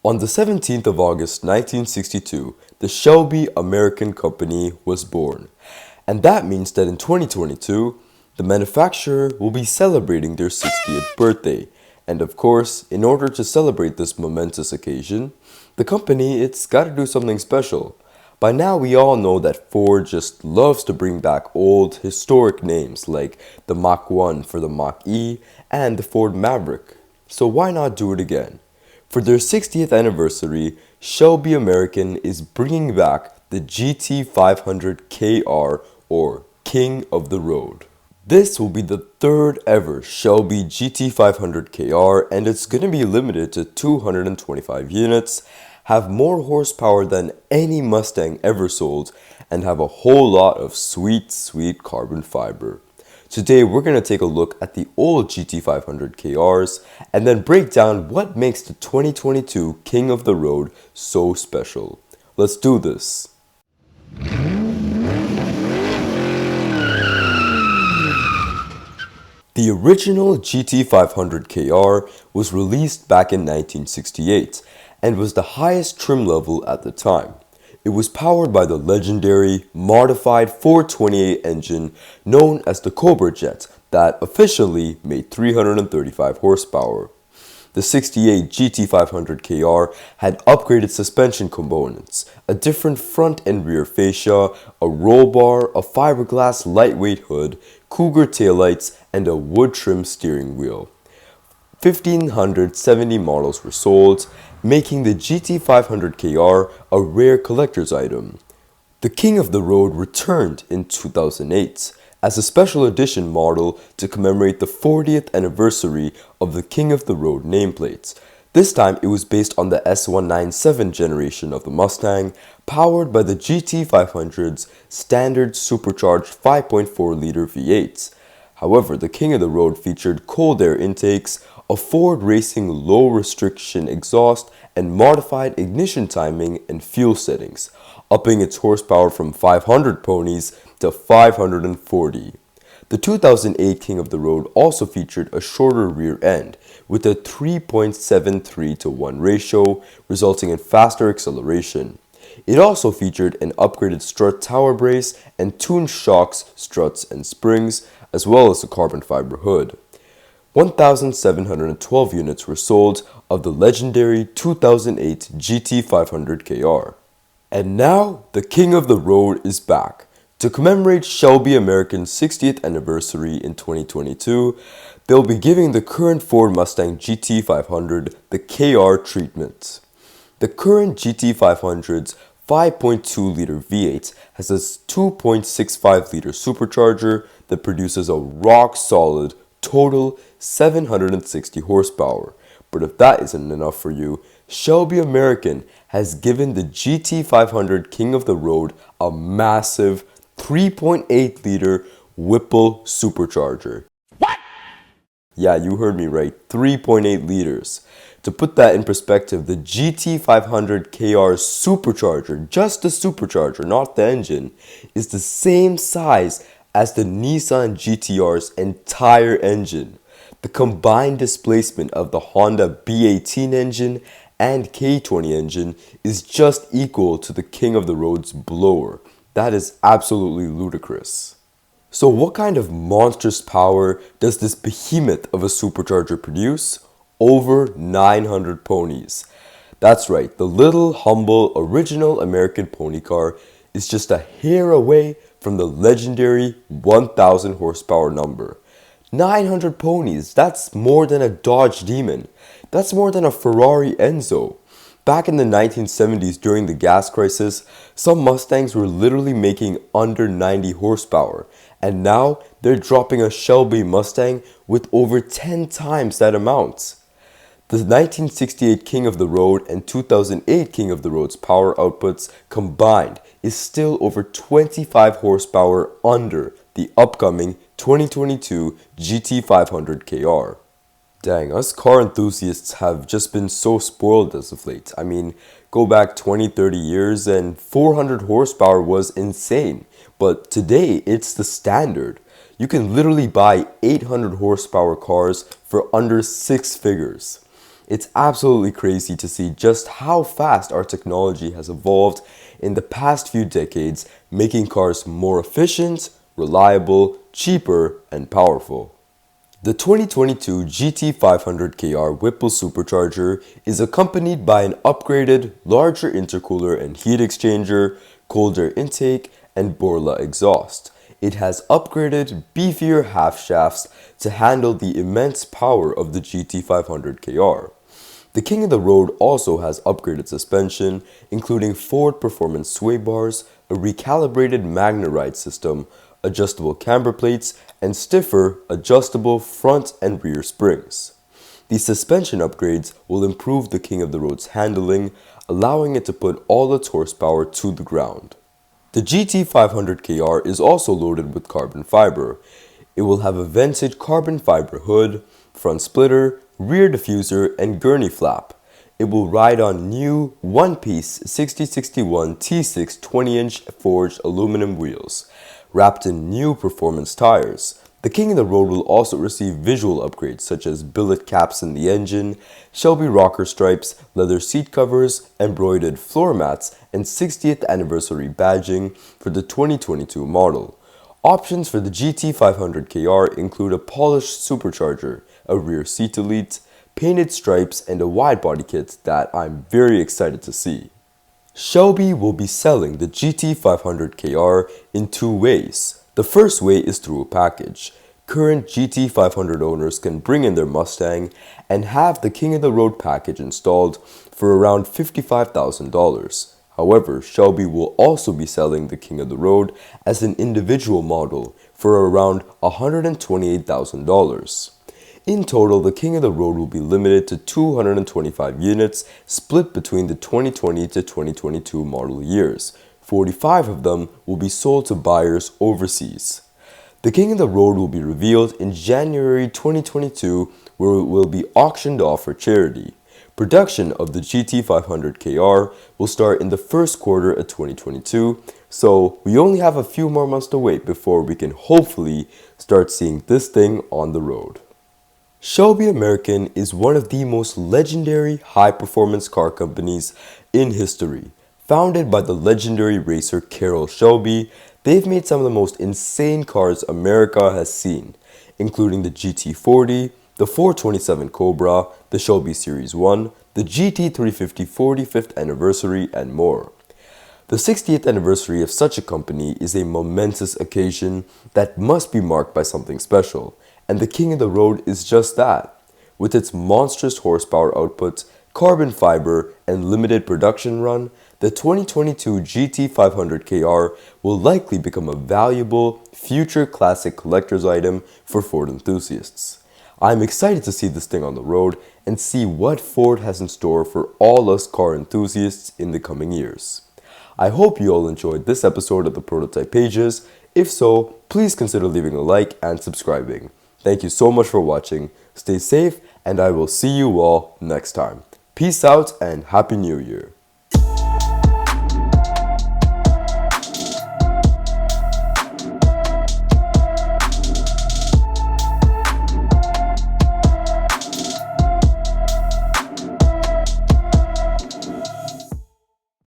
On the 17th of August 1962, the Shelby American company was born. And that means that in 2022, the manufacturer will be celebrating their 60th birthday. And of course, in order to celebrate this momentous occasion, the company, it's gotta do something special. By now we all know that Ford just loves to bring back old historic names like the Mach 1 for the Mach E and the Ford Maverick. So why not do it again? For their 60th anniversary, Shelby American is bringing back the GT500KR, or King of the Road. This will be the third ever Shelby GT500KR, and it's going to be limited to 225 units, have more horsepower than any Mustang ever sold, and have a whole lot of sweet carbon fiber. Today we're going to take a look at the old GT500KRs and then break down what makes the 2022 King of the Road so special. Let's do this. The original GT500KR was released back in 1968 and was the highest trim level at the time. It was powered by the legendary modified 428 engine known as the Cobra Jet that officially made 335 horsepower. The 68 GT500KR had upgraded suspension components, a different front and rear fascia, a roll bar, a fiberglass lightweight hood, Cougar taillights, and a wood trim steering wheel. 1,570 models were sold, making the GT500KR a rare collector's item. The King of the Road returned in 2008 as a special edition model to commemorate the 40th anniversary of the King of the Road nameplate. This time it was based on the S197 generation of the Mustang, powered by the GT500's standard supercharged 5.4-liter V8. However, the King of the Road featured cold air intakes, a Ford Racing low restriction exhaust, and modified ignition timing and fuel settings, upping its horsepower from 500 ponies to 540. The 2008 King of the Road also featured a shorter rear end with a 3.73:1 ratio, resulting in faster acceleration. It also featured an upgraded strut tower brace and tuned shocks, struts, and springs, as well as a carbon fiber hood. 1,712 units were sold of the legendary 2008 GT500KR. And now, the King of the Road is back. To commemorate Shelby American's 60th anniversary in 2022, they'll be giving the current Ford Mustang GT500 the KR treatment. The current GT500's 5.2-liter V8 has a 2.65-liter supercharger that produces a rock-solid total 760 horsepower. But if that isn't enough for you, Shelby American has given the GT500 King of the Road a massive 3.8-liter Whipple supercharger. What? Yeah, you heard me right, 3.8 liters. To put that in perspective, the GT500KR supercharger, just the supercharger, not the engine, is the same size as the Nissan GT-R's entire engine. The combined displacement of the Honda B18 engine and K20 engine is just equal to the King of the Road's blower. That is absolutely ludicrous. So what kind of monstrous power does this behemoth of a supercharger produce? Over 900 ponies. That's right, the little humble original American pony car is just a hair away from the legendary 1,000 horsepower number. 900 ponies, that's more than a Dodge Demon. That's more than a Ferrari Enzo. Back in the 1970s during the gas crisis, some Mustangs were literally making under 90 horsepower, and now they're dropping a Shelby Mustang with over 10 times that amount. The 1968 King of the Road and 2008 King of the Road's power outputs combined is still over 25 horsepower under the upcoming 2022 GT500KR. Dang, us car enthusiasts have just been so spoiled as of late. I mean, go back 20-30 years and 400 horsepower was insane. But today, it's the standard. You can literally buy 800 horsepower cars for under 6 figures. It's absolutely crazy to see just how fast our technology has evolved in the past few decades, making cars more efficient, reliable, cheaper, and powerful. The 2022 GT500KR Whipple supercharger is accompanied by an upgraded, larger intercooler and heat exchanger, cold air intake, and Borla exhaust. It has upgraded, beefier half shafts to handle the immense power of the GT500KR. The King of the Road also has upgraded suspension, including Ford Performance sway bars, a recalibrated MagneRide system, adjustable camber plates, and stiffer, adjustable front and rear springs. These suspension upgrades will improve the King of the Road's handling, allowing it to put all its horsepower to the ground. The GT500KR is also loaded with carbon fiber. It will have a vented carbon fiber hood, front splitter, rear diffuser, and gurney flap. It will ride on new one-piece 6061 T6 20-inch forged aluminum wheels, wrapped in new performance tires. The King of the Road will also receive visual upgrades such as billet caps in the engine, Shelby rocker stripes, leather seat covers, embroidered floor mats, and 60th anniversary badging for the 2022 model. Options for the GT500KR include a polished supercharger, a rear seat elite, painted stripes, and a wide body kit that I'm very excited to see. Shelby will be selling the GT500KR in two ways. The first way is through a package. Current GT500 owners can bring in their Mustang and have the King of the Road package installed for around $55,000. However, Shelby will also be selling the King of the Road as an individual model for around $128,000. In total, the King of the Road will be limited to 225 units split between the 2020 to 2022 model years. 45 of them will be sold to buyers overseas. The King of the Road will be revealed in January 2022, where it will be auctioned off for charity. Production of the GT500KR will start in the first quarter of 2022, so we only have a few more months to wait before we can hopefully start seeing this thing on the road. Shelby American is one of the most legendary high-performance car companies in history. Founded by the legendary racer Carroll Shelby, they've made some of the most insane cars America has seen, including the GT40, the 427 Cobra, the Shelby Series 1, the GT350 45th anniversary, and more. The 60th anniversary of such a company is a momentous occasion that must be marked by something special, and the King of the Road is just that. With its monstrous horsepower output, carbon fiber, and limited production run, the 2022 GT500KR will likely become a valuable, future classic collector's item for Ford enthusiasts. I'm excited to see this thing on the road and see what Ford has in store for all us car enthusiasts in the coming years. I hope you all enjoyed this episode of the Prototype Pages. If so, please consider leaving a like and subscribing. Thank you so much for watching. Stay safe, and I will see you all next time. Peace out and Happy New Year.